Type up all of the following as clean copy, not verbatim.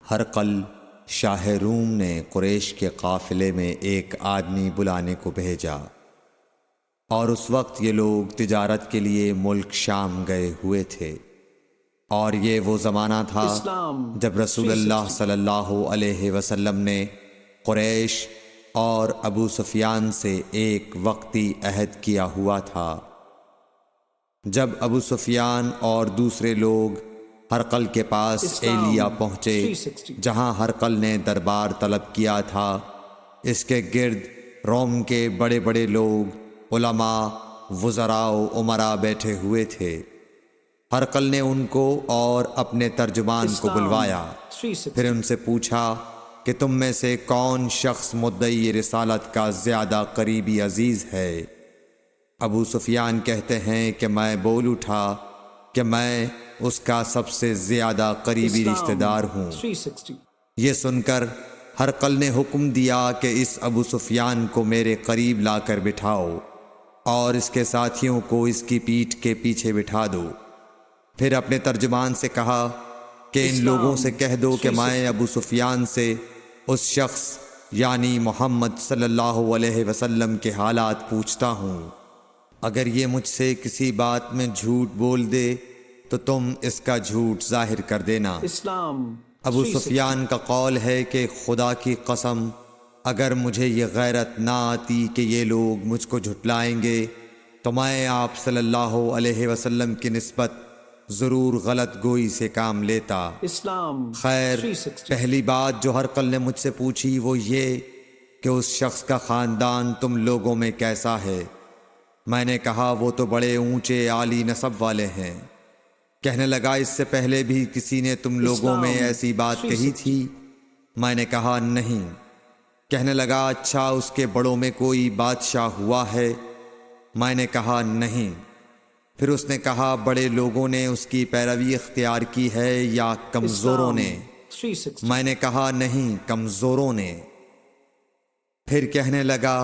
ہرقل شاہ روم نے قریش کے قافلے میں ایک آدمی بلانے کو بھیجا، اور اس وقت یہ لوگ تجارت کے لیے ملک شام گئے ہوئے تھے، اور یہ وہ زمانہ تھا جب رسول اللہ صلی اللہ علیہ وسلم نے قریش اور ابو سفیان سے ایک وقتی عہد کیا ہوا تھا۔ جب ابو سفیان اور دوسرے لوگ ہرقل کے پاس ایلیا پہنچے جہاں ہرقل نے دربار طلب کیا تھا، اس کے گرد روم کے بڑے بڑے لوگ، علماء، وزراء و امراء بیٹھے ہوئے تھے۔ ہرقل نے ان کو اور اپنے ترجمان کو بلوایا، پھر ان سے پوچھا کہ تم میں سے کون شخص مدعی رسالت کا زیادہ قریبی عزیز ہے؟ ابو سفیان کہتے ہیں کہ میں بول اٹھا کہ میں اس کا سب سے زیادہ قریبی رشتہ دار ہوں۔ یہ سن کر ہرقل نے حکم دیا کہ اس ابو سفیان کو میرے قریب لا کر بٹھاؤ اور اس کے ساتھیوں کو اس کی پیٹھ کے پیچھے بٹھا دو۔ پھر اپنے ترجمان سے کہا کہ ان لوگوں سے کہہ دو کہ میں ابو سفیان سے اس شخص یعنی محمد صلی اللہ علیہ وسلم کے حالات پوچھتا ہوں، اگر یہ مجھ سے کسی بات میں جھوٹ بول دے تو تم اس کا جھوٹ ظاہر کر دینا۔ ابو سفیان کا قول ہے کہ خدا کی قسم اگر مجھے یہ غیرت نہ آتی کہ یہ لوگ مجھ کو جھٹلائیں گے تو میں آپ صلی اللہ علیہ وسلم کی نسبت ضرور غلط گوئی سے کام لیتا۔ خیر، پہلی بات جو ہرقل نے مجھ سے پوچھی وہ یہ کہ اس شخص کا خاندان تم لوگوں میں کیسا ہے؟ میں نے کہا وہ تو بڑے اونچے عالی نسب والے ہیں۔ کہنے لگا اس سے پہلے بھی کسی نے تم لوگوں میں ایسی بات کہی تھی؟ میں نے کہا نہیں۔ کہنے لگا اچھا اس کے بڑوں میں کوئی بادشاہ ہوا ہے؟ میں نے کہا نہیں۔ پھر اس نے کہا بڑے لوگوں نے اس کی پیروی اختیار کی ہے یا کمزوروں نے؟ میں نے کہا نہیں، کمزوروں نے۔ پھر کہنے لگا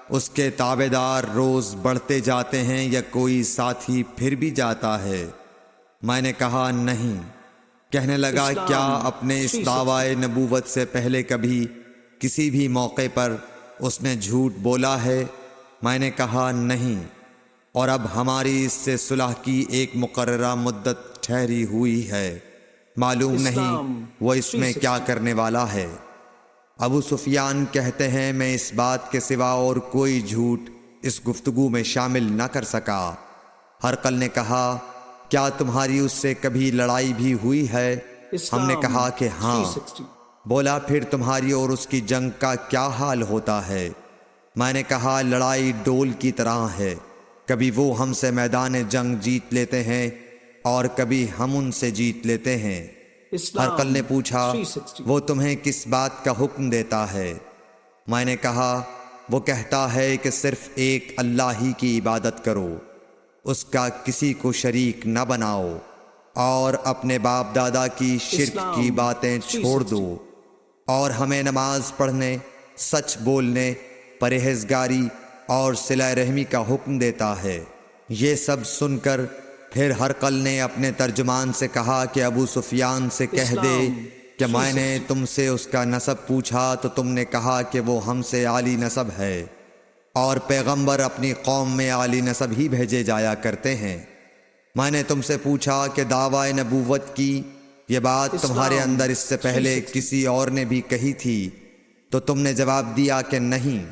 اس کے تابعدار روز بڑھتے جاتے ہیں یا کوئی ساتھی پھر بھی جاتا ہے؟ میں نے کہا نہیں۔ کہنے لگا کیا اپنے اس دعوی نبوت سے پہلے کبھی کسی بھی موقع پر اس نے جھوٹ بولا ہے؟ میں نے کہا نہیں، اور اب ہماری اس سے صلح کی ایک مقررہ مدت ٹھہری ہوئی ہے، معلوم نہیں وہ اس میں کیا کرنے والا ہے۔ ابو سفیان کہتے ہیں میں اس بات کے سوا اور کوئی جھوٹ اس گفتگو میں شامل نہ کر سکا۔ ہرقل نے کہا کیا تمہاری اس سے کبھی لڑائی بھی ہوئی ہے؟ ہم نے کہا کہ ہاں۔ بولا پھر تمہاری اور اس کی جنگ کا کیا حال ہوتا ہے؟ میں نے کہا لڑائی ڈول کی طرح ہے، کبھی وہ ہم سے میدان جنگ جیت لیتے ہیں اور کبھی ہم ان سے جیت لیتے ہیں۔ ہرقل نے پوچھا وہ تمہیں کس بات کا حکم دیتا ہے؟ میں نے کہا وہ کہتا ہے کہ صرف ایک اللہ ہی کی عبادت کرو، اس کا کسی کو شریک نہ بناؤ، اور اپنے باپ دادا کی شرک کی باتیں چھوڑ دو، اور ہمیں نماز پڑھنے، سچ بولنے، پرہیزگاری اور صلہ رحمی کا حکم دیتا ہے۔ یہ سب سن کر پھر ہرقل نے اپنے ترجمان سے کہا کہ ابو سفیان سے کہہ دے کہ میں نے تم سے اس کا نسب پوچھا تو تم نے کہا کہ وہ ہم سے عالی نسب ہے، اور پیغمبر اپنی قوم میں عالی نسب ہی بھیجے جایا کرتے ہیں۔ میں نے تم سے پوچھا کہ دعوی نبوت کی یہ بات تمہارے اندر اس سے پہلے کسی اور نے بھی کہی تھی؟ تو تم نے جواب دیا کہ نہیں۔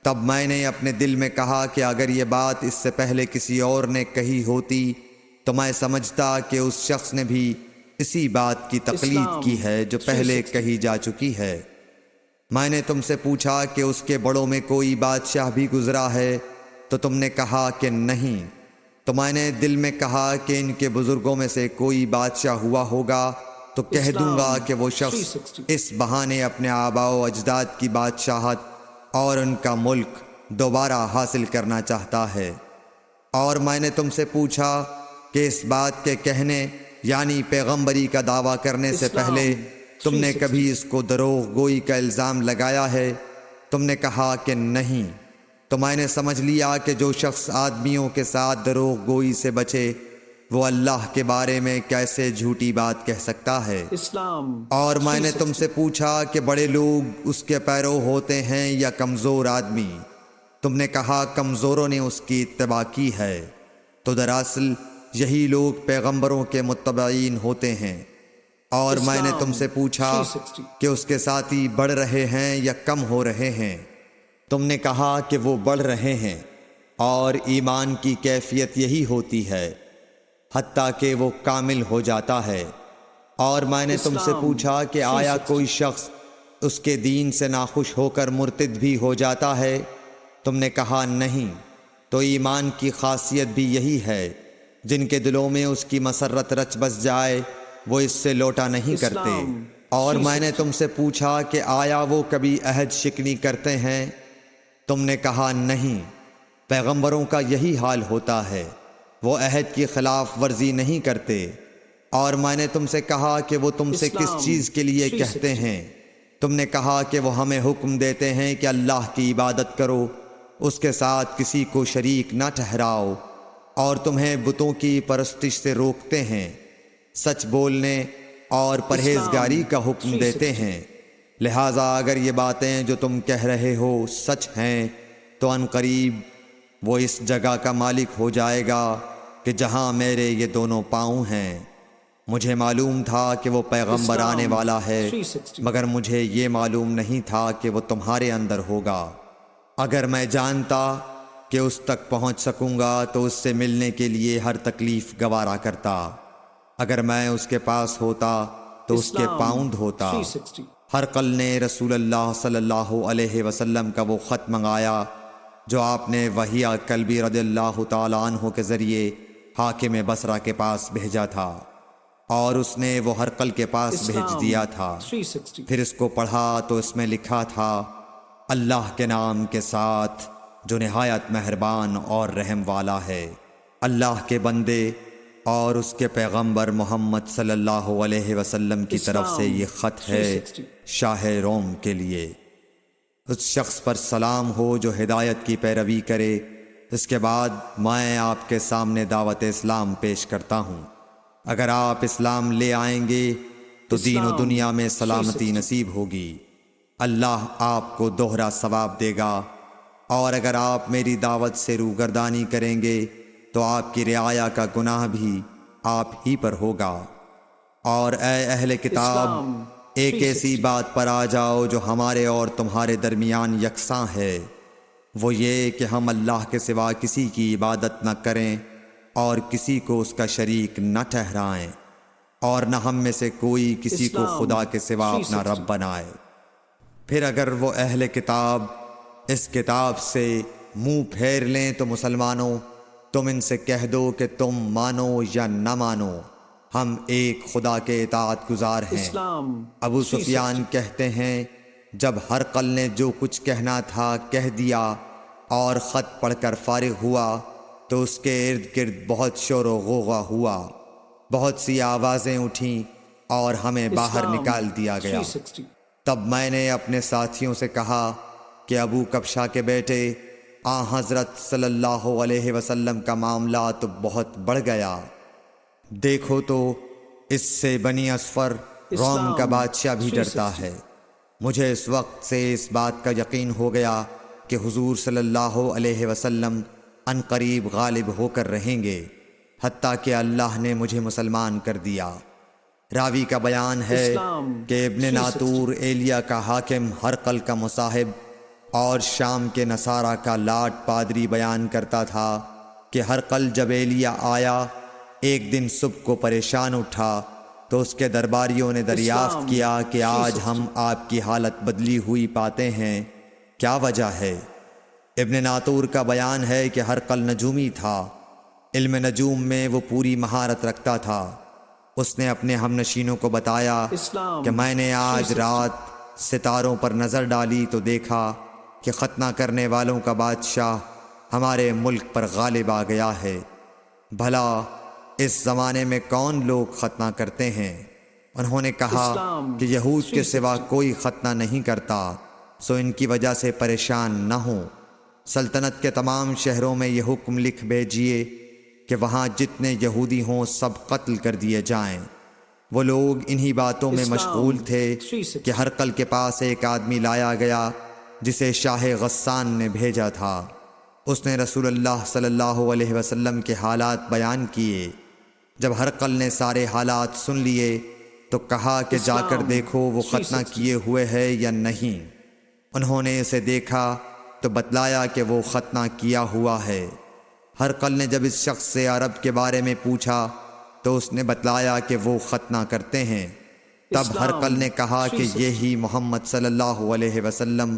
تب میں نے اپنے دل میں کہا کہ اگر یہ بات اس سے پہلے کسی اور نے کہی ہوتی تو میں سمجھتا کہ اس شخص نے بھی اسی بات کی تقلید کی ہے جو پہلے کہی جا چکی ہے۔ میں نے تم سے پوچھا کہ اس کے بڑوں میں کوئی بادشاہ بھی گزرا ہے؟ تو تم نے کہا کہ نہیں۔ تو میں نے دل میں کہا کہ ان کے بزرگوں میں سے کوئی بادشاہ ہوا ہوگا تو کہہ دوں گا کہ وہ شخص اس بہانے اپنے آباء و اجداد کی بادشاہت اور ان کا ملک دوبارہ حاصل کرنا چاہتا ہے۔ اور میں نے تم سے پوچھا کہ اس بات کے کہنے یعنی پیغمبری کا دعویٰ کرنے سے پہلے تم نے کبھی اس کو دروغ گوئی کا الزام لگایا ہے؟ تم نے کہا کہ نہیں۔ تو میں نے سمجھ لیا کہ جو شخص آدمیوں کے ساتھ دروغ گوئی سے بچے وہ اللہ کے بارے میں کیسے جھوٹی بات کہہ سکتا ہے؟ اسلام اور میں نے تم سے پوچھا کہ بڑے لوگ اس کے پیرو ہوتے ہیں یا کمزور آدمی؟ تم نے کہا کمزوروں نے اس کی اتباع کی ہے، تو دراصل یہی لوگ پیغمبروں کے متبعین ہوتے ہیں۔ اور میں نے تم سے پوچھا کہ اس کے ساتھی بڑھ رہے ہیں یا کم ہو رہے ہیں؟ تم نے کہا کہ وہ بڑھ رہے ہیں، اور ایمان کی کیفیت یہی ہوتی ہے حتیٰ کہ وہ کامل ہو جاتا ہے۔ اور میں نے تم سے پوچھا کہ آیا کوئی شخص اس کے دین سے ناخوش ہو کر مرتد بھی ہو جاتا ہے؟ تم نے کہا نہیں۔ تو ایمان کی خاصیت بھی یہی ہے، جن کے دلوں میں اس کی مسرت رچ بس جائے وہ اس سے لوٹا نہیں کرتے۔ اور میں نے تم سے پوچھا کہ آیا وہ کبھی عہد شکنی کرتے ہیں؟ تم نے کہا نہیں۔ پیغمبروں کا یہی حال ہوتا ہے، وہ عہد کی خلاف ورزی نہیں کرتے۔ اور میں نے تم سے کہا کہ وہ تم سے کس چیز کے لیے کہتے ہیں؟ تم نے کہا کہ وہ ہمیں حکم دیتے ہیں کہ اللہ کی عبادت کرو، اس کے ساتھ کسی کو شریک نہ ٹھہراؤ، اور تمہیں بتوں کی پرستش سے روکتے ہیں، سچ بولنے اور پرہیزگاری کا حکم دیتے ہیں۔ لہٰذا اگر یہ باتیں جو تم کہہ رہے ہو سچ ہیں تو ان قریب وہ اس جگہ کا مالک ہو جائے گا کہ جہاں میرے یہ دونوں پاؤں ہیں۔ مجھے معلوم تھا کہ وہ پیغمبر آنے والا ہے، مگر مجھے یہ معلوم نہیں تھا کہ وہ تمہارے اندر ہوگا۔ اگر میں جانتا کہ اس تک پہنچ سکوں گا تو اس سے ملنے کے لیے ہر تکلیف گوارا کرتا۔ اگر میں اس کے پاس ہوتا تو اس کے پاؤں دھوتا۔ ہرقل نے رسول اللہ صلی اللہ علیہ وسلم کا وہ خط منگایا جو آپ نے وحیہ کلبی رضی اللہ تعالیٰ عنہ کے ذریعے حاکم بصرہ کے پاس بھیجا تھا، اور اس نے وہ ہرقل کے پاس بھیج دیا تھا۔ پھر اس کو پڑھا تو اس میں لکھا تھا، اللہ کے نام کے ساتھ جو نہایت مہربان اور رحم والا ہے۔ اللہ کے بندے اور اس کے پیغمبر محمد صلی اللہ علیہ وسلم کی طرف سے یہ خط ہے شاہ روم کے لیے۔ اس شخص پر سلام ہو جو ہدایت کی پیروی کرے۔ اس کے بعد میں آپ کے سامنے دعوت اسلام پیش کرتا ہوں۔ اگر آپ اسلام لے آئیں گے تو دین و دنیا میں سلامتی نصیب ہوگی، اللہ آپ کو دوہرا ثواب دے گا۔ اور اگر آپ میری دعوت سے روگردانی کریں گے تو آپ کی رعایا کا گناہ بھی آپ ہی پر ہوگا۔ اور اے اہل کتاب، ایک ایسی بات پر آ جاؤ جو ہمارے اور تمہارے درمیان یکساں ہے، وہ یہ کہ ہم اللہ کے سوا کسی کی عبادت نہ کریں اور کسی کو اس کا شریک نہ ٹھہرائیں، اور نہ ہم میں سے کوئی کسی کو خدا کے سوا اپنا رب بنائے۔ پھر اگر وہ اہل کتاب اس کتاب سے منہ پھیر لیں تو مسلمانوں، تم ان سے کہہ دو کہ تم مانو یا نہ مانو، ہم ایک خدا کے اطاعت گزار ہیں۔ ابو سفیان کہتے ہیں، جب ہرقل نے جو کچھ کہنا تھا کہہ دیا اور خط پڑھ کر فارغ ہوا تو اس کے ارد گرد بہت شور و غوغا ہوا، بہت سی آوازیں اٹھیں اور ہمیں باہر نکال دیا گیا۔ تب میں نے اپنے ساتھیوں سے کہا کہ ابو کبشہ کے بیٹے حضرت صلی اللہ علیہ وسلم کا معاملہ تو بہت بڑھ گیا۔ دیکھو تو اس سے بنی اصفر روم کا بادشاہ بھی ڈرتا ہے۔ مجھے اس وقت سے اس بات کا یقین ہو گیا کہ حضور صلی اللہ علیہ وسلم ان قریب غالب ہو کر رہیں گے، حتیٰ کہ اللہ نے مجھے مسلمان کر دیا۔ راوی کا بیان ہے کہ ابن ناطور ایلیا کا حاکم ہرقل کا مصاحب اور شام کے نصارہ کا لاٹ پادری بیان کرتا تھا کہ ہرقل جب ایلیا آیا ایک دن صبح کو پریشان اٹھا تو اس کے درباریوں نے دریافت کیا کہ آج ہم آپ کی حالت بدلی ہوئی پاتے ہیں، کیا وجہ ہے؟ ابن ناطور کا بیان ہے کہ ہرقل نجومی تھا، علم نجوم میں وہ پوری مہارت رکھتا تھا۔ اس نے اپنے ہم نشینوں کو بتایا کہ میں نے آج رات ستاروں پر نظر ڈالی تو دیکھا کہ ختنہ کرنے والوں کا بادشاہ ہمارے ملک پر غالب آ گیا ہے۔ بھلا اس زمانے میں کون لوگ ختنہ کرتے ہیں؟ انہوں نے کہا کہ یہود کے سوا کوئی ختنہ نہیں کرتا، سو ان کی وجہ سے پریشان نہ ہوں۔ سلطنت کے تمام شہروں میں یہ حکم لکھ بھیجیے کہ وہاں جتنے یہودی ہوں سب قتل کر دیے جائیں۔ وہ لوگ انہی باتوں میں مشغول تھے کہ ہرقل کے پاس ایک آدمی لایا گیا جسے شاہ غسان نے بھیجا تھا۔ اس نے رسول اللہ صلی اللہ علیہ وسلم کے حالات بیان کیے۔ جب ہرقل نے سارے حالات سن لیے تو کہا کہ جا کر دیکھو وہ ختنہ کیے ہوئے ہے یا نہیں۔ انہوں نے اسے دیکھا تو بتلایا کہ وہ ختنہ کیا ہوا ہے۔ ہرقل نے جب اس شخص سے عرب کے بارے میں پوچھا تو اس نے بتلایا کہ وہ ختنہ کرتے ہیں۔ تب ہرقل نے کہا کہ یہی محمد صلی اللہ علیہ وسلم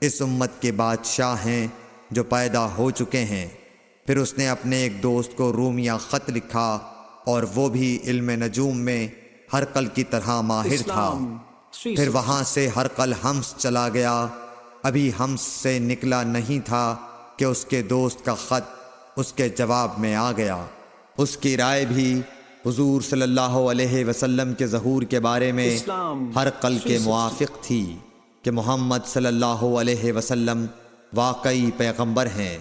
اس امت کے بادشاہ ہیں جو پیدا ہو چکے ہیں۔ پھر اس نے اپنے ایک دوست کو رومیہ خط لکھا اور وہ بھی علم نجوم میں ہرقل کی طرح ماہر تھا۔ پھر وہاں سے ہرقل حمص چلا گیا۔ ابھی حمص سے نکلا نہیں تھا کہ اس کے دوست کا خط اس کے جواب میں آ گیا۔ اس کی رائے بھی حضور صلی اللہ علیہ وسلم کے ظہور کے بارے میں ہرقل کے موافق تھی کہ محمد صلی اللہ علیہ وسلم واقعی پیغمبر ہیں۔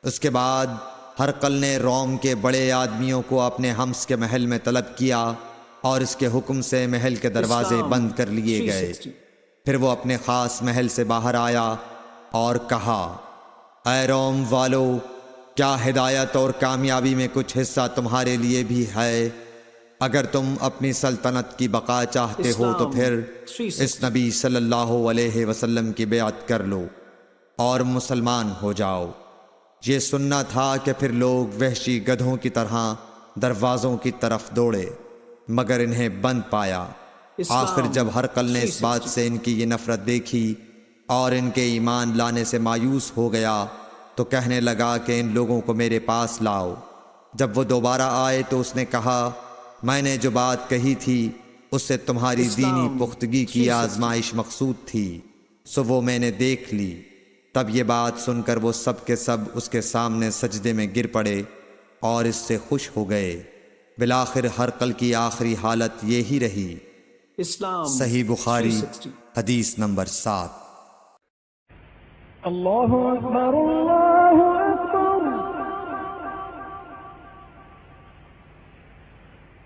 اس کے بعد ہرقل نے روم کے بڑے آدمیوں کو اپنے حمص کے محل میں طلب کیا اور اس کے حکم سے محل کے دروازے بند کر لیے گئے۔ پھر وہ اپنے خاص محل سے باہر آیا اور کہا، اے روم والو، کیا ہدایت اور کامیابی میں کچھ حصہ تمہارے لیے بھی ہے؟ اگر تم اپنی سلطنت کی بقا چاہتے ہو تو پھر اس نبی صلی اللہ علیہ وسلم کی بیعت کر لو اور مسلمان ہو جاؤ۔ یہ سننا تھا کہ پھر لوگ وحشی گدھوں کی طرح دروازوں کی طرف دوڑے مگر انہیں بند پایا۔ آخر جب ہرقل نے اس بات سے ان کی یہ نفرت دیکھی اور ان کے ایمان لانے سے مایوس ہو گیا تو کہنے لگا کہ ان لوگوں کو میرے پاس لاؤ۔ جب وہ دوبارہ آئے تو اس نے کہا، میں نے جو بات کہی تھی اس سے تمہاری دینی پختگی کی آزمائش مقصود تھی، سو وہ میں نے دیکھ لی۔ تب یہ بات سن کر وہ سب کے سب اس کے سامنے سجدے میں گر پڑے اور اس سے خوش ہو گئے۔ بالآخر ہرقل کی آخری حالت یہی رہی۔ صحیح بخاری حدیث نمبر 7۔ اللہ اکبر اللہ اکبر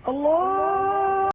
اللہ